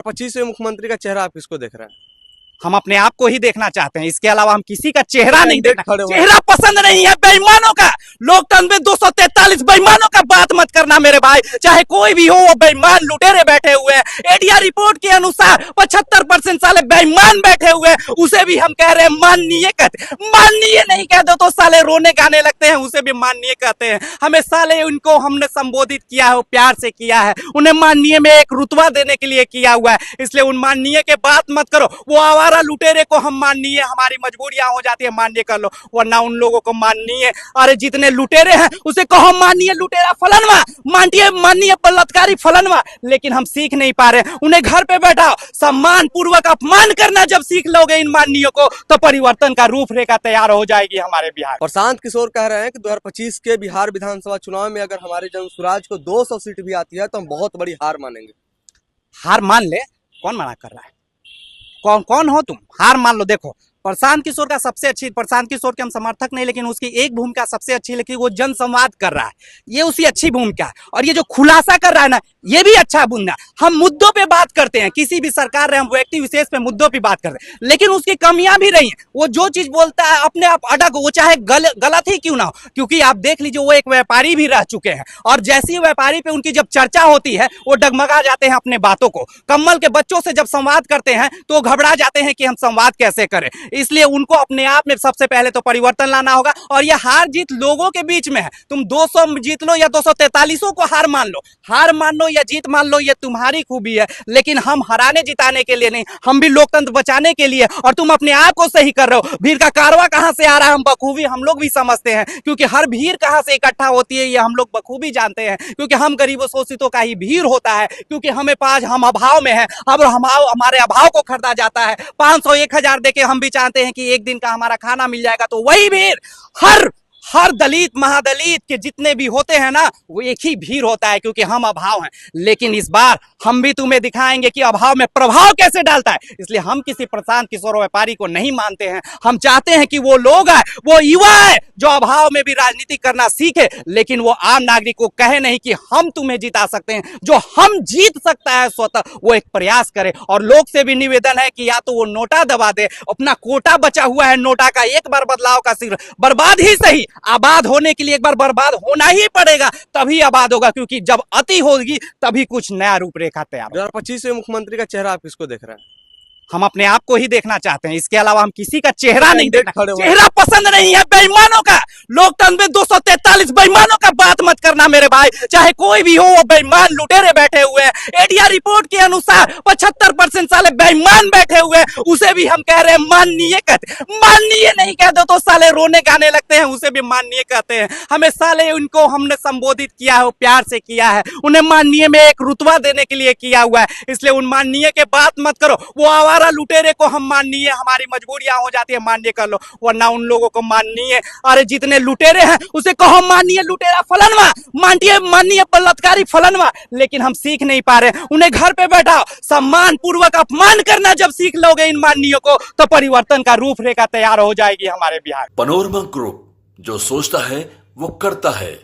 25वें मुख्यमंत्री का चेहरा आप किसको देख रहे हैं? हम अपने आप को ही देखना चाहते हैं, इसके अलावा हम किसी का चेहरा नहीं देखना। खड़े हो। चेहरा पसंद नहीं है बेईमानों का। लोकतंत्र में 243 बेईमानों का बात मत करना मेरे भाई, चाहे कोई भी हो, वो बेईमान लुटेरे बैठे हुए हैं। एडीआर रिपोर्ट के अनुसार 75% साले बेईमान बैठे हुए हैं, उसे भी हम कह रहे हैं माननीय कहते। माननीय नहीं कह दो तो साले रोने गाने लगते हैं, उसे भी माननीय कहते हैं। हमें साले उनको हमने संबोधित किया है, प्यार से किया है, उन्हें माननीय में एक रुतबा देने के लिए किया हुआ है, इसलिए उन माननीय के बात मत करो। वो आवारा लुटेरे को हम माननीय, हमारी मजबूरियां हो जाती है माननीय कर लो, वरना उन लोगों को माननीय। अरे जितने लुटेरे हैं उसे कहो माननीय लुटेरा फलनवा, माननीय बलात्कारी फलनवा, लेकिन हम सीख नहीं पा रहे। उन्हें घर पे बैठाओ, सम्मान पूर्वक अपमान करना जब सीख लोगे इन माननीयों को, तो परिवर्तन का रूपरेखा तैयार हो जाएगी हमारे बिहार। प्रशांत किशोर कह रहे हैं कि 2025 के बिहार विधानसभा चुनाव में अगर हमारे जन स्वराज को 200 सीट भी आती है तो हम बहुत बड़ी हार मानेंगे। हार मान ले, कौन मना कर रहा है? कौन हो तुम? हार मान लो। देखो, प्रशांत किशोर का सबसे अच्छी, प्रशांत किशोर के हम समर्थक नहीं, लेकिन उसकी एक भूमिका सबसे अच्छी लगी, वो जन संवाद कर रहा है, ये उसकी अच्छी भूमिका है। और ये जो खुलासा कर रहा है ना, ये भी अच्छा भूमिका। हम मुद्दों पे बात करते हैं, किसी भी सरकार रहे हम व्यक्ति विशेष पे मुद्दों पे बात करते हैं, लेकिन उसकी कमियां भी रही हैं। वो जो चीज बोलता है अपने आप अड़ग, वो चाहे गलत ही क्यों ना हो, क्योंकि आप देख लीजिए वो एक व्यापारी भी रह चुके हैं, और जैसी व्यापारी पे उनकी जब चर्चा होती है वो डगमगा जाते हैं अपने बातों को। कम्मल के बच्चों से जब संवाद करते हैं तो घबरा जाते हैं कि हम संवाद कैसे करें, इसलिए उनको अपने आप में सबसे पहले तो परिवर्तन लाना होगा। और यह हार जीत लोगों के बीच में है, तुम 200 जीत लो या 243 को हार मान लो या जीत मान लो, ये तुम्हारी खूबी है, लेकिन हम हराने जिताने के लिए नहीं, हम भी लोकतंत्र बचाने के लिए। और तुम अपने आप को सही कर रहे हो। भीड़ का कारवा कहां से आ रहा है हम बखूबी हम लोग भी समझते हैं, क्योंकि हर भीड़ कहां से इकट्ठा होती है ये हम लोग बखूबी जानते हैं, क्योंकि हम गरीबों शोषितों का ही भीड़ होता है, क्योंकि हमें पास हम अभाव में है, अब हमारे अभाव को खरीदा जाता है। 500 1000 देके हम भी चाहते हैं कि एक दिन का हमारा खाना मिल जाएगा, तो वही भीड़ हर दलित महादलित के जितने भी होते हैं ना, वो एक ही भीड़ होता है, क्योंकि हम अभाव हैं। लेकिन इस बार हम भी तुम्हें दिखाएंगे कि अभाव में प्रभाव कैसे डालता है, इसलिए हम किसी प्रशांत किशोर व्यापारी को नहीं मानते हैं। हम चाहते हैं कि वो लोग है, वो युवा है, जो अभाव में भी राजनीति करना सीखे, लेकिन वो आम नागरिक को कहे नहीं कि हम तुम्हें जिता सकते हैं। जो हम जीत सकता है स्वतः, वो एक प्रयास करे। और लोग से भी निवेदन है कि या तो वो नोटा दबा दे, अपना कोटा बचा हुआ है नोटा का, एक बार बदलाव का सिर बर्बाद ही सही, आबाद होने के लिए एक बार बर्बाद होना ही पड़ेगा, तभी आबाद होगा, क्योंकि जब अति होगी तभी कुछ नया रूपरेखा तैयार होगा। 2025वें मुख्यमंत्री का चेहरा आप किसको देख रहे हैं? हम अपने आप को ही देखना चाहते हैं, इसके अलावा हम किसी का चेहरा नहीं देखना। खड़े हो। चेहरा पसंद नहीं है बेईमानों का। लोकतंत्र में 243 बेईमानों का बात मत करना मेरे भाई, चाहे कोई भी हो, वो बेईमान लुटेरे बैठे हुए हैं। एडीआर रिपोर्ट के अनुसार 75% साले बेईमान बैठे हुए हैं, उसे भी हम कह रहे हैं माननीय कहते। माननीय नहीं कह दो तो साले रोने गाने लगते हैं, उसे भी माननीय कहते हैं। हमें साले उनको हमने संबोधित किया है, प्यार से किया है, उन्हें माननीय में एक रुतबा देने के लिए किया हुआ है, इसलिए उन माननीय के बात मत करो। वो आवारा लुटेरे को हम माननीय, हमारी मजबूरियां हो जाती है माननीय कर लो, वरना उन लोगों को माननीय। अरे जितने लुटेरे हैं उसे कहो माननीय लुटेरा फलनवा, माननीय बलात्कारी फलनवा, लेकिन हम सीख नहीं पा रहे। उन्हें घर पे बैठाओ, सम्मान पूर्वक अपमान करना जब सीख लोगे इन माननीयों को, तो परिवर्तन का रूपरेखा तैयार हो जाएगी हमारे बिहार। पनोरमा ग्रुप, जो सोचता है वो करता है।